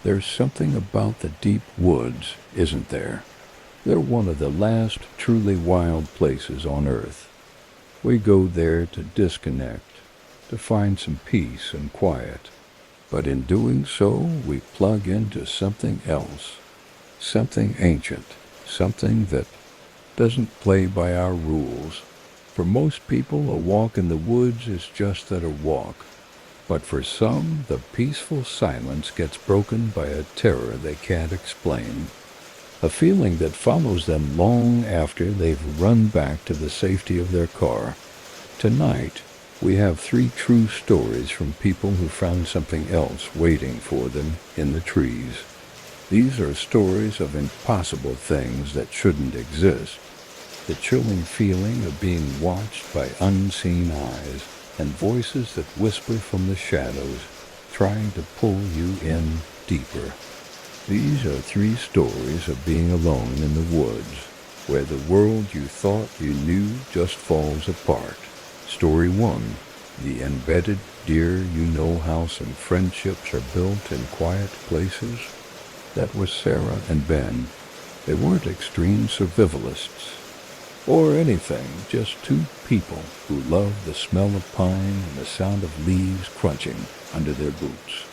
There's something about the deep woods, isn't there? They're one of the last truly wild places on Earth. We go there to disconnect, to find some peace and quiet. But in doing so, we plug into something else, something ancient, something that doesn't play by our rules. For most people, a walk in the woods is just that, a walk. But for some, the peaceful silence gets broken by a terror they can't explain. A feeling that follows them long after they've run back to the safety of their car. Tonight, we have 3 true stories from people who found something else waiting for them in the trees. These are stories of impossible things that shouldn't exist. The chilling feeling of being watched by unseen eyes, and voices that whisper from the shadows, trying to pull you in deeper. These are 3 stories of being alone in the woods, where the world you thought you knew just falls apart. Story 1. The embedded dear-you-know how some friendships are built in quiet places. That was Sarah and Ben. They weren't extreme survivalists or anything, just 2 people who loved the smell of pine and the sound of leaves crunching under their boots.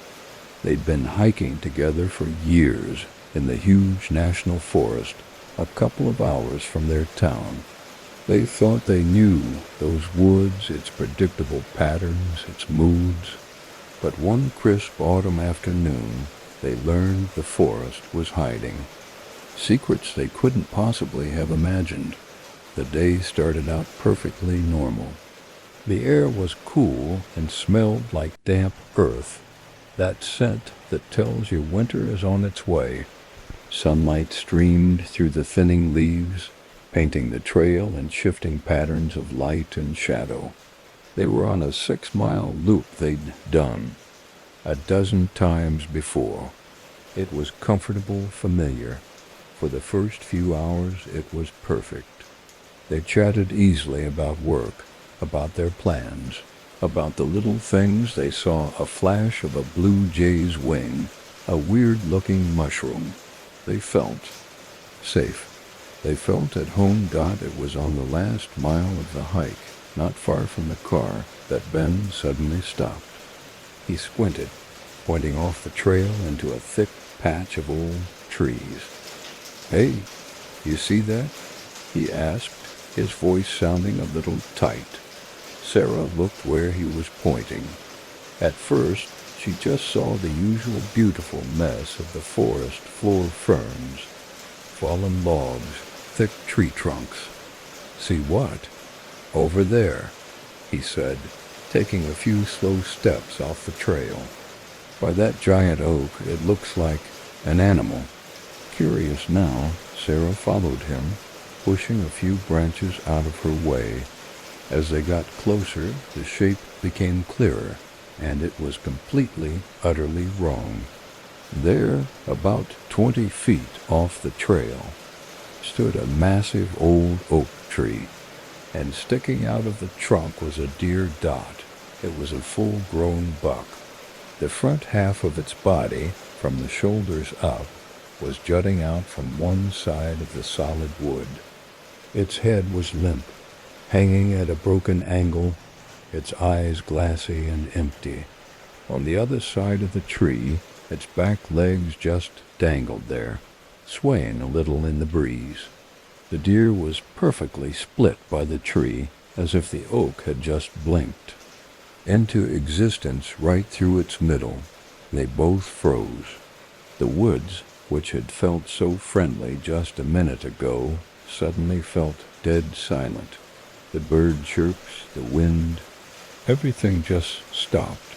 They'd been hiking together for years in the huge national forest a couple of hours from their town. They thought they knew those woods, its predictable patterns, its moods. But one crisp autumn afternoon, they learned the forest was hiding secrets they couldn't possibly have imagined. The day started out perfectly normal. The air was cool and smelled like damp earth, that scent that tells you winter is on its way. Sunlight streamed through the thinning leaves, painting the trail in shifting patterns of light and shadow. They were on a 6-mile loop they'd done a dozen times before. It was comfortable, familiar. For the first few hours, it was perfect. They chatted easily about work, about their plans, about the little things. They saw a flash of a blue jay's wing, a weird-looking mushroom. They felt safe. They felt at home. It was on the last mile of the hike, not far from the car, that Ben suddenly stopped. He squinted, pointing off the trail into a thick patch of old trees. "Hey, you see that?" he asked, his voice sounding a little tight. Sarah looked where he was pointing. At first, she just saw the usual beautiful mess of the forest floor: ferns, fallen logs, thick tree trunks. "See what?" "Over there," he said, taking a few slow steps off the trail. "By that giant oak, it looks like an animal." Curious now, Sarah followed him, pushing a few branches out of her way. As they got closer, the shape became clearer, and it was completely, utterly wrong. There, about 20 feet off the trail, stood a massive old oak tree, and sticking out of the trunk was a deer dot. It was a full-grown buck. The front half of its body, from the shoulders up, was jutting out from one side of the solid wood. Its head was limp, hanging at a broken angle, its eyes glassy and empty. On the other side of the tree, its back legs just dangled there, swaying a little in the breeze. The deer was perfectly split by the tree, as if the oak had just blinked into existence right through its middle. They both froze. The woods, which had felt so friendly just a minute ago, suddenly felt dead silent. The bird chirps, the wind, everything just stopped.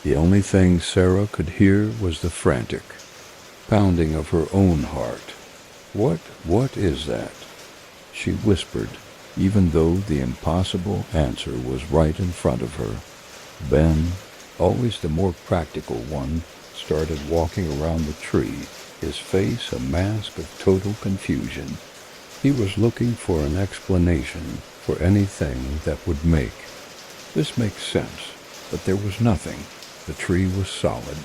The only thing Sarah could hear was the frantic pounding of her own heart. What is that?" she whispered, even though the impossible answer was right in front of her. Ben, always the more practical one, started walking around the tree, his face a mask of total confusion. He was looking for an explanation for anything that would make this make sense, but there was nothing. The tree was solid.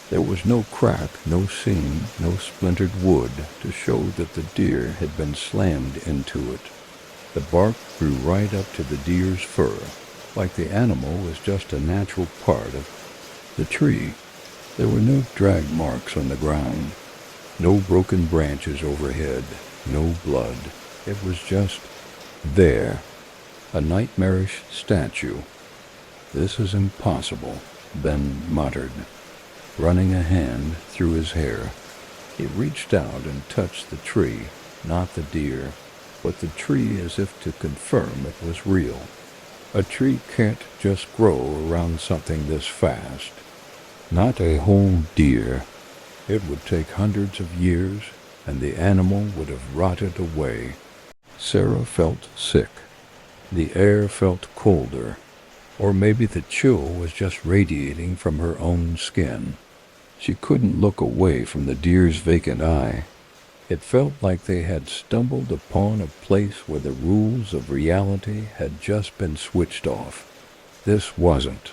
There was no crack, no seam, no splintered wood to show that the deer had been slammed into it. The bark grew right up to the deer's fur, like the animal was just a natural part of the tree. There were no drag marks on the ground, no broken branches overhead, no blood. It was just there, a nightmarish statue. "This is impossible," Ben muttered, running a hand through his hair. He reached out and touched the tree, not the deer, but the tree, as if to confirm it was real. A tree can't just grow around something this fast. Not a whole deer. It would take hundreds of years, and the animal would have rotted away. Sarah felt sick. The air felt colder, or maybe the chill was just radiating from her own skin. She couldn't look away from the deer's vacant eye. It felt like they had stumbled upon a place where the rules of reality had just been switched off. This wasn't.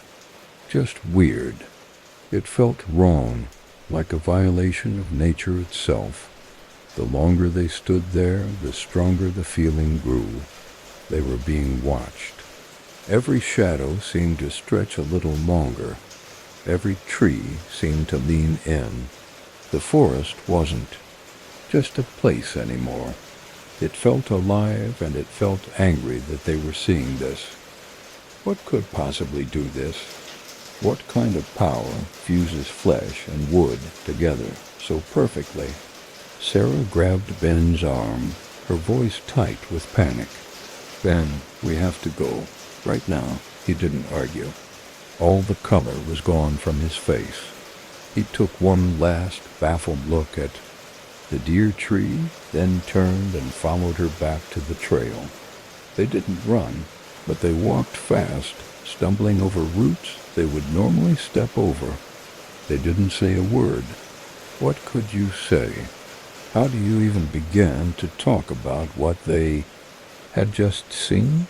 Just weird. It felt wrong, like a violation of nature itself. The longer they stood there, the stronger the feeling grew. They were being watched. Every shadow seemed to stretch a little longer. Every tree seemed to lean in. The forest wasn't just a place anymore. It felt alive, and it felt angry that they were seeing this. What could possibly do this? What kind of power fuses flesh and wood together so perfectly? Sarah grabbed Ben's arm, her voice tight with panic. "Ben, we have to go. Right now." He didn't argue. All the color was gone from his face. He took one last baffled look at the deer tree, then turned and followed her back to the trail. They didn't run, but they walked fast, stumbling over roots they would normally step over. They didn't say a word. What could you say? How do you even begin to talk about what they had just seen?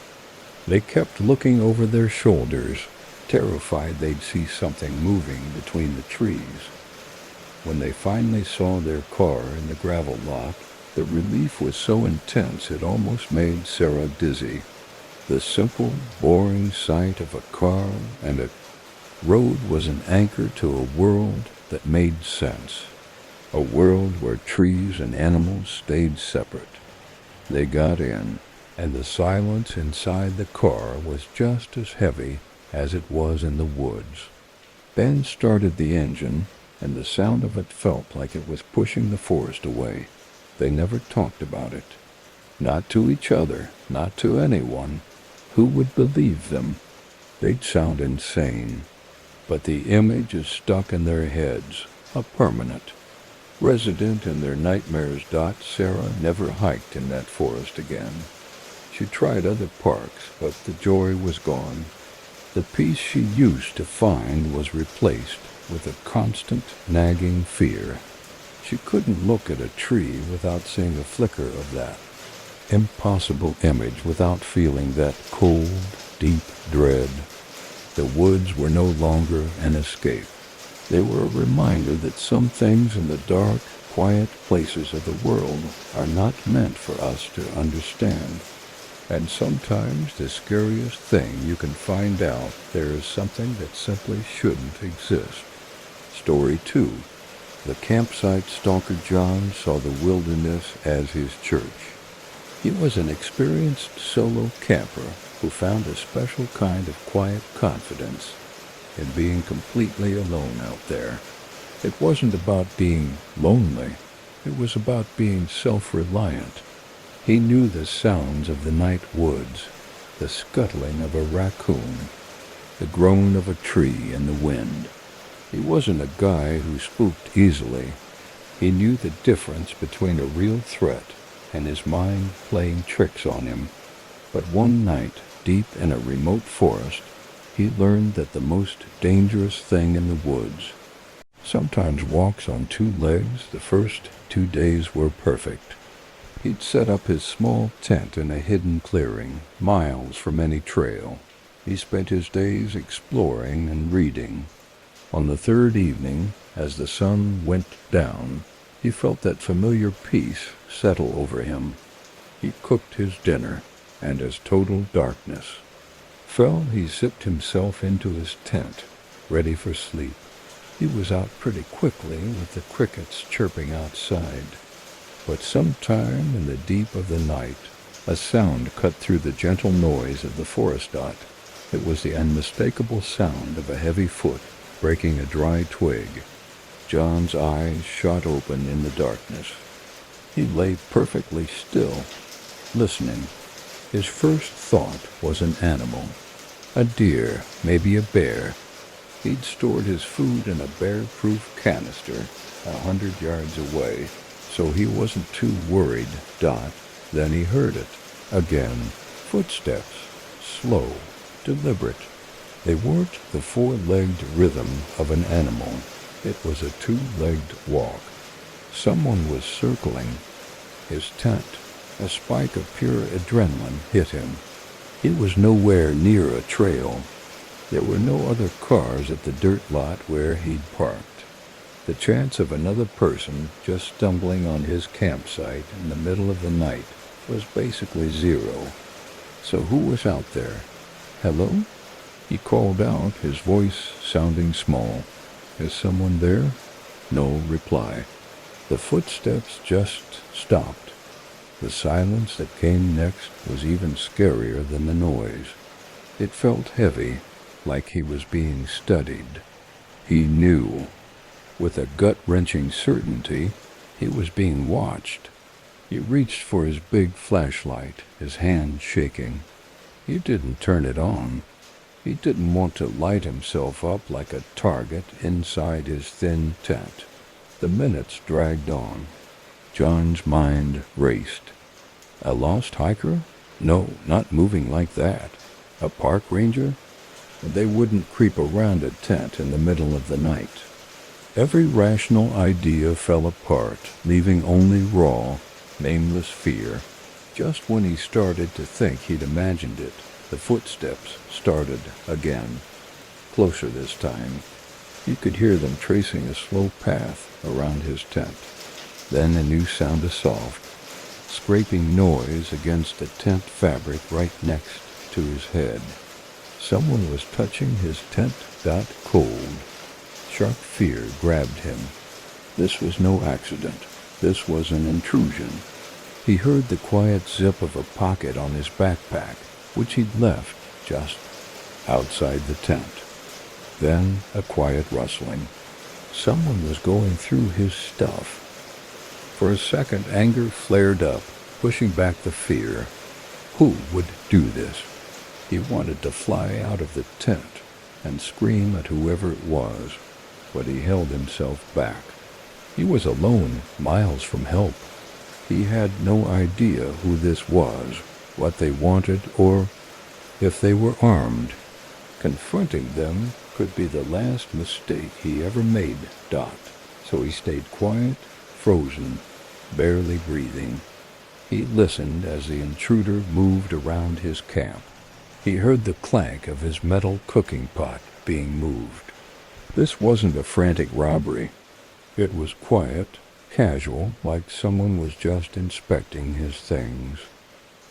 They kept looking over their shoulders, terrified they'd see something moving between the trees. When they finally saw their car in the gravel lot, the relief was so intense it almost made Sarah dizzy. The simple, boring sight of a car and a road was an anchor to a world that made sense. A world where trees and animals stayed separate. They got in, and the silence inside the car was just as heavy as it was in the woods. Ben started the engine, and the sound of it felt like it was pushing the forest away. They never talked about it. Not to each other, not to anyone. Who would believe them? They'd sound insane. But the image is stuck in their heads, a permanent. Resident in their nightmares. Sarah never hiked in that forest again. She tried other parks, but the joy was gone. The peace she used to find was replaced with a constant, nagging fear. She couldn't look at a tree without seeing a flicker of that impossible image, without feeling that cold, deep dread. The woods were no longer an escape. They were a reminder that some things in the dark, quiet places of the world are not meant for us to understand. And sometimes the scariest thing you can find out there is something that simply shouldn't exist. Story 2. The campsite stalker John saw the wilderness as his church. He was an experienced solo camper who found a special kind of quiet confidence in being completely alone out there. It wasn't about being lonely. It was about being self-reliant. He knew the sounds of the night woods, the scuttling of a raccoon, the groan of a tree in the wind. He wasn't a guy who spooked easily. He knew the difference between a real threat and his mind playing tricks on him. But one night, deep in a remote forest, he learned that the most dangerous thing in the woods sometimes walks on two legs. The first 2 days were perfect. He'd set up his small tent in a hidden clearing, miles from any trail. He spent his days exploring and reading. On the third evening, As the sun went down, he felt that familiar peace settle over him. He cooked his dinner, and as total darkness fell, he zipped himself into his tent, ready for sleep. He was out pretty quickly with the crickets chirping outside. But sometime in the deep of the night, a sound cut through the gentle noise of the forest dot. It was the unmistakable sound of a heavy foot breaking a dry twig. John's eyes shot open in the darkness. He lay perfectly still, listening. His first thought was an animal. A deer, maybe a bear. He'd stored his food in a bear-proof canister 100 yards away, so he wasn't too worried. Then he heard it. Again, footsteps, slow, deliberate. They weren't the four-legged rhythm of an animal. It was a two-legged walk. Someone was circling his tent. A spike of pure adrenaline hit him. He was nowhere near a trail. There were no other cars at the dirt lot where he'd parked. The chance of another person just stumbling on his campsite in the middle of the night was basically zero. So who was out there? Hello? He called out, his voice sounding small. Is someone there? No reply. The footsteps just stopped. The silence that came next was even scarier than the noise. It felt heavy, like he was being studied. He knew, with a gut-wrenching certainty, he was being watched. He reached for his big flashlight, his hand shaking. He didn't turn it on. He didn't want to light himself up like a target inside his thin tent. The minutes dragged on. John's mind raced. A lost hiker? No, not moving like that. A park ranger? They wouldn't creep around a tent in the middle of the night. Every rational idea fell apart, leaving only raw, nameless fear. Just when he started to think he'd imagined it, the footsteps started again. Closer this time. He could hear them tracing a slow path around his tent. Then a new sound, a soft, scraping noise against the tent fabric right next to his head. Someone was touching his tent. Cold. Sharp fear grabbed him. This was no accident. This was an intrusion. He heard the quiet zip of a pocket on his backpack, which he'd left just outside the tent. Then a quiet rustling. Someone was going through his stuff. For a second, anger flared up, pushing back the fear. Who would do this? He wanted to fly out of the tent and scream at whoever it was, but he held himself back. He was alone, miles from help. He had no idea who this was, what they wanted, or if they were armed. Confronting them could be the last mistake he ever made. So he stayed quiet, frozen, barely breathing. He listened as the intruder moved around his camp. He heard the clank of his metal cooking pot being moved. This wasn't a frantic robbery. It was quiet, casual, like someone was just inspecting his things.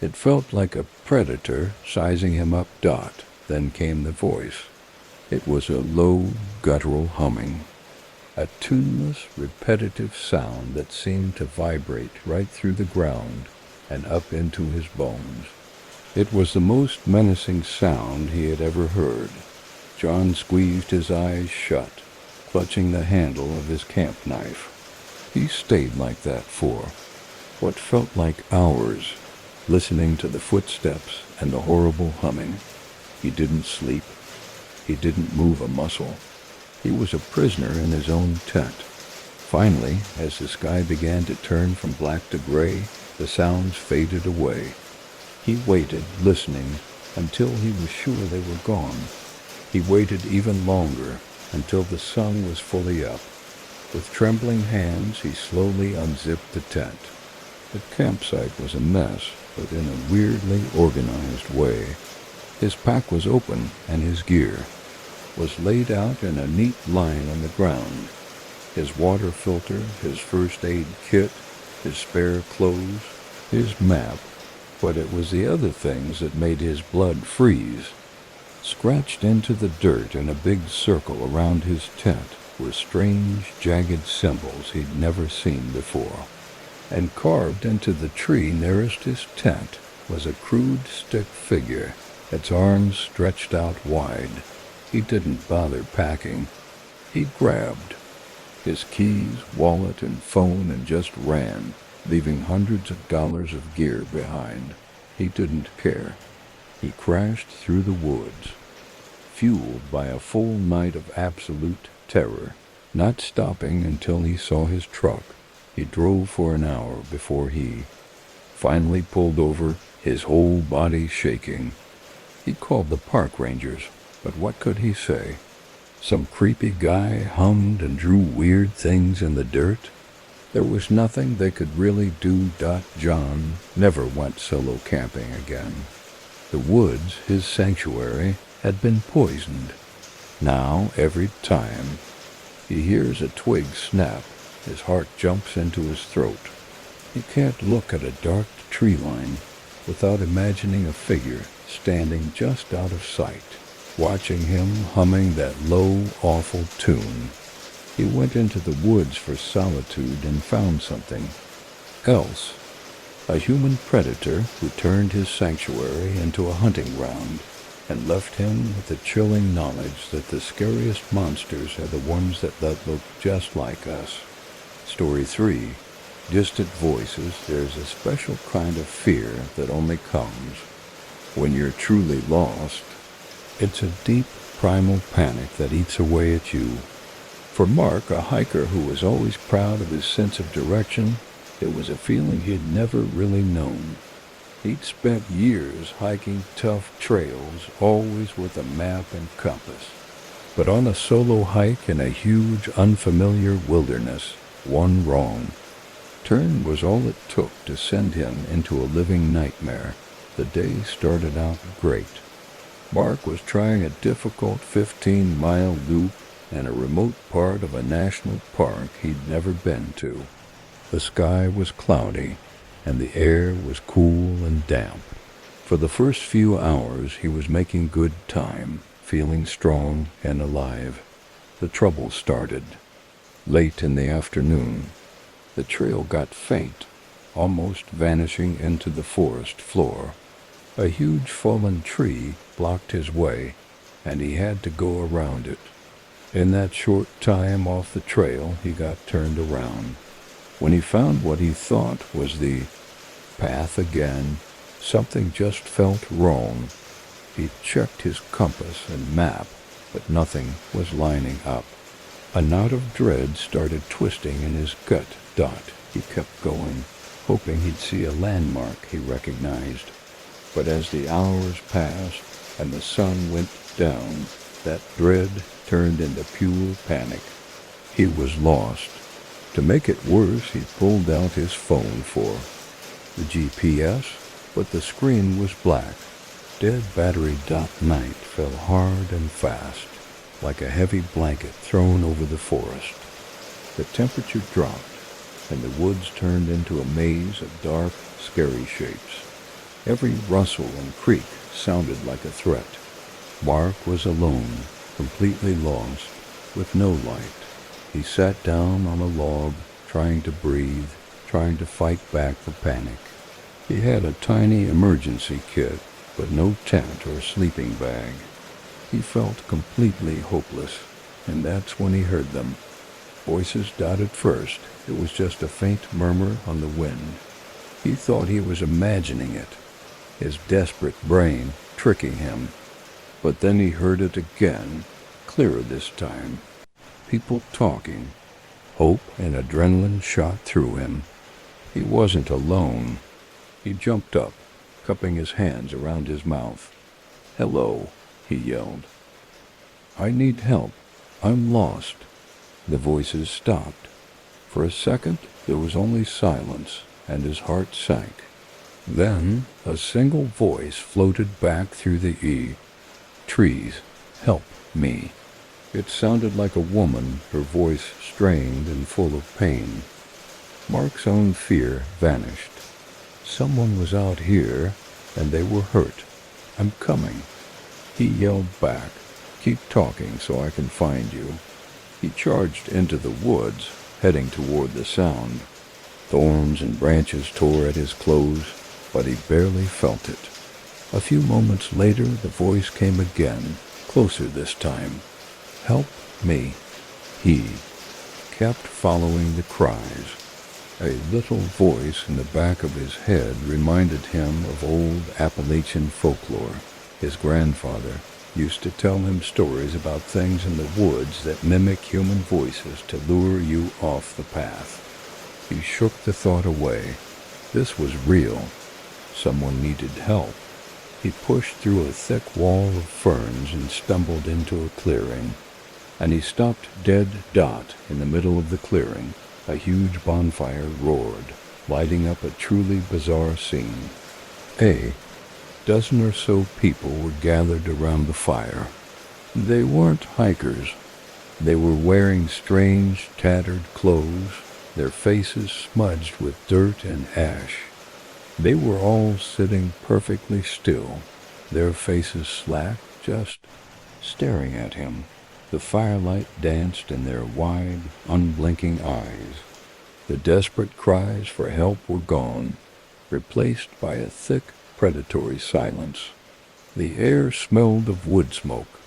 It felt like a predator sizing him up. Then came the voice. It was a low, guttural humming. A tuneless, repetitive sound that seemed to vibrate right through the ground and up into his bones. It was the most menacing sound he had ever heard. John squeezed his eyes shut, clutching the handle of his camp knife. He stayed like that for what felt like hours, listening to the footsteps and the horrible humming. He didn't sleep. He didn't move a muscle. He was a prisoner in his own tent. Finally, as the sky began to turn from black to gray, the sounds faded away. He waited, listening, until he was sure they were gone. He waited even longer, until the sun was fully up. With trembling hands, he slowly unzipped the tent. The campsite was a mess, but in a weirdly organized way. His pack was open, and his gear was laid out in a neat line on the ground. his water filter, his first aid kit, his spare clothes, his map. But it was the other things that made his blood freeze. Scratched into the dirt in a big circle around his tent were strange, jagged symbols he'd never seen before. And carved into the tree nearest his tent was a crude stick figure, its arms stretched out wide. He didn't bother packing. He grabbed his keys, wallet, and phone and just ran, leaving hundreds of dollars of gear behind. He didn't care. He crashed through the woods, fueled by a full night of absolute terror, not stopping until he saw his truck. He drove for an hour before he finally pulled over, his whole body shaking. He called the park rangers, but what could he say? Some creepy guy hummed and drew weird things in the dirt. There was nothing they could really do. John never went solo camping again. The woods, his sanctuary, had been poisoned. Now, every time he hears a twig snap, his heart jumps into his throat. He can't look at a dark tree line without imagining a figure standing just out of sight, watching him humming that low, awful tune. He went into the woods for solitude and found something else. A human predator who turned his sanctuary into a hunting ground and left him with the chilling knowledge that the scariest monsters are the ones that look just like us. Story 3. Distant voices. There's a special kind of fear that only comes when you're truly lost. It's a deep, primal panic that eats away at you. For Mark, a hiker who was always proud of his sense of direction, it was a feeling he'd never really known. He'd spent years hiking tough trails, always with a map and compass. But on a solo hike in a huge, unfamiliar wilderness, one wrong turn was all it took to send him into a living nightmare. The day started out great. Mark was trying a difficult 15-mile loop in a remote part of a national park he'd never been to. The sky was cloudy, and the air was cool and damp. For the first few hours he was making good time, feeling strong and alive. The trouble started. Late in the afternoon, the trail got faint, almost vanishing into the forest floor. A huge fallen tree blocked his way, and he had to go around it. In that short time off the trail, he got turned around. When he found what he thought was the path again, something just felt wrong. He checked his compass and map, but nothing was lining up. A knot of dread started twisting in his gut. He kept going, hoping he'd see a landmark he recognized. But as the hours passed and the sun went down, that dread turned into pure panic. He was lost. To make it worse, he pulled out his phone for the GPS, but the screen was black. Dead battery. Night fell hard and fast, like a heavy blanket thrown over the forest. The temperature dropped, and the woods turned into a maze of dark, scary shapes. Every rustle and creak sounded like a threat. Mark was alone, completely lost, with no light. He sat down on a log, trying to breathe, trying to fight back the panic. He had a tiny emergency kit, but no tent or sleeping bag. He felt completely hopeless, and that's when he heard them. Voices. At first, it was just a faint murmur on the wind. He thought he was imagining it, his desperate brain tricking him. But then he heard it again, clearer this time. People talking. Hope and adrenaline shot through him. He wasn't alone. He jumped up, cupping his hands around his mouth. "Hello," he yelled. "I need help. I'm lost." The voices stopped. For a second, there was only silence, and his heart sank. Then, a single voice floated back through the trees. "Help me." It sounded like a woman, her voice strained and full of pain. Mark's own fear vanished. Someone was out here, and they were hurt. I'm coming. He yelled back, "Keep talking so I can find you." He charged into the woods, heading toward the sound. Thorns and branches tore at his clothes, but he barely felt it. A few moments later, the voice came again, closer this time. "Help me." He kept following the cries. A little voice in the back of his head reminded him of old Appalachian folklore. His grandfather used to tell him stories about things in the woods that mimic human voices to lure you off the path. He shook the thought away. This was real. Someone needed help. He pushed through a thick wall of ferns and stumbled into a clearing. And he stopped dead dot in the middle of the clearing. A huge bonfire roared, lighting up a truly bizarre scene. A dozen or so people were gathered around the fire. They weren't hikers. They were wearing strange, tattered clothes, their faces smudged with dirt and ash. They were all sitting perfectly still, their faces slack, just staring at him. The firelight danced in their wide, unblinking eyes. The desperate cries for help were gone, replaced by a thick, predatory silence. The air smelled of wood smoke,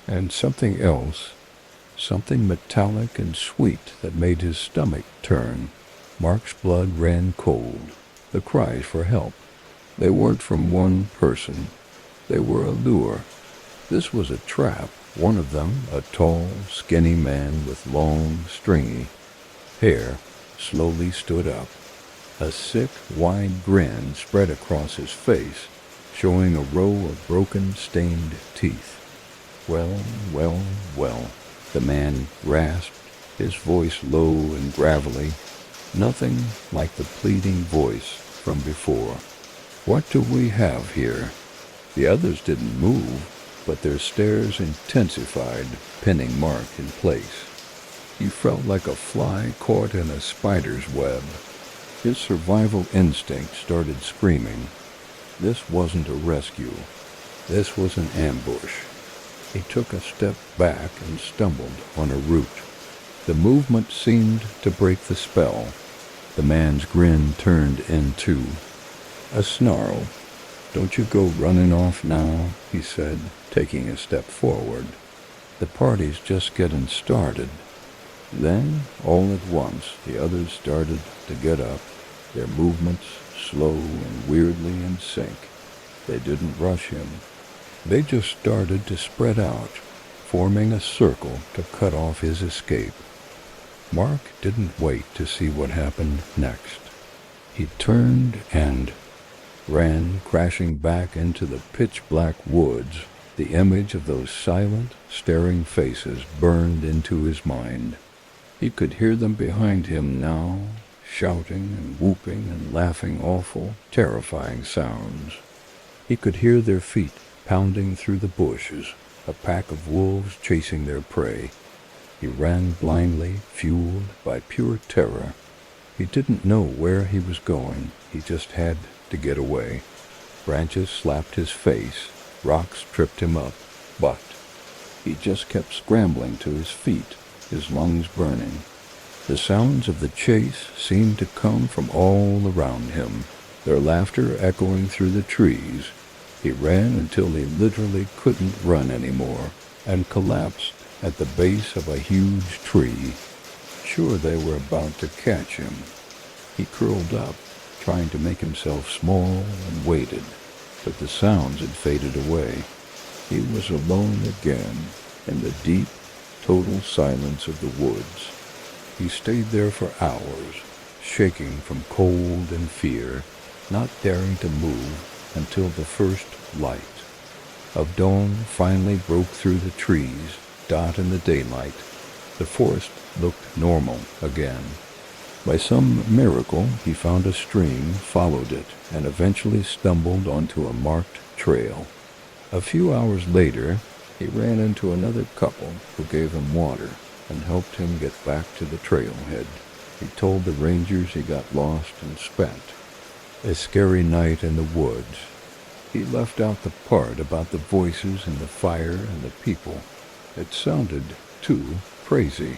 and something else, something metallic and sweet that made his stomach turn. Mark's blood ran cold. The cries for help. They weren't from one person. They were a lure. This was a trap. One of them, a tall, skinny man with long, stringy hair, slowly stood up. A sick, wide grin spread across his face, showing a row of broken, stained teeth. "Well, well, well," the man rasped, his voice low and gravelly, nothing like the pleading voice from before. "What do we have here?" The others didn't move, but their stares intensified, pinning Mark in place. He felt like a fly caught in a spider's web. His survival instinct started screaming. This wasn't a rescue. This was an ambush. He took a step back and stumbled on a root. The movement seemed to break the spell. The man's grin turned into a snarl. "Don't you go running off now," he said, taking a step forward. "The party's just getting started." Then, all at once, the others started to get up, their movements slow and weirdly in sync. They didn't rush him. They just started to spread out, forming a circle to cut off his escape. Mark didn't wait to see what happened next. He turned and ran crashing back into the pitch-black woods. The image of those silent, staring faces burned into his mind. He could hear them behind him now, shouting and whooping and laughing awful, terrifying sounds. He could hear their feet pounding through the bushes, a pack of wolves chasing their prey. He ran blindly, fueled by pure terror. He didn't know where he was going. He just had to get away. Branches slapped his face, rocks tripped him up, but he just kept scrambling to his feet, his lungs burning. The sounds of the chase seemed to come from all around him, their laughter echoing through the trees. He ran until he literally couldn't run anymore, and collapsed at the base of a huge tree. Sure they were about to catch him. He curled up, trying to make himself small, and waited, but the sounds had faded away. He was alone again, in the deep, total silence of the woods. He stayed there for hours, shaking from cold and fear, not daring to move until the first light of dawn finally broke through the trees, dot in the daylight. The forest looked normal again. By some miracle, he found a stream, followed it, and eventually stumbled onto a marked trail. A few hours later, He ran into another couple who gave him water and helped him get back to the trailhead. He told the rangers he got lost and spent a scary night in the woods. He left out the part about the voices and the fire and the people. It sounded too crazy.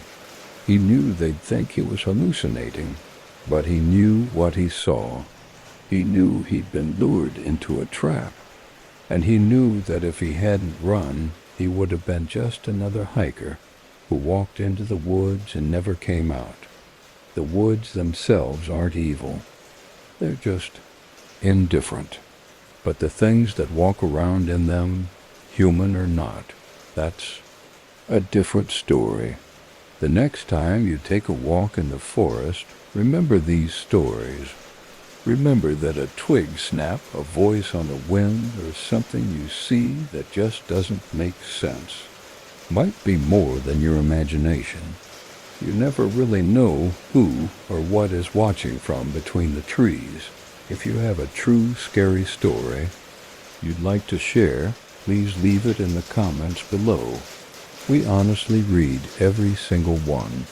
He knew they'd think he was hallucinating, but he knew what he saw. He knew he'd been lured into a trap, and he knew that if he hadn't run, he would have been just another hiker who walked into the woods and never came out. The woods themselves aren't evil. They're just indifferent. But the things that walk around in them, human or not, that's a different story. The next time you take a walk in the forest, remember these stories. Remember that a twig snap, a voice on the wind, or something you see that just doesn't make sense might be more than your imagination. You never really know who or what is watching from between the trees. If you have a true scary story you'd like to share, please leave it in the comments below. We honestly read every single one.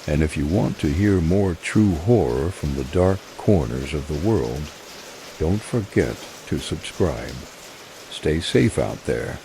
And if you want to hear more true horror from the dark corners of the world, don't forget to subscribe. Stay safe out there.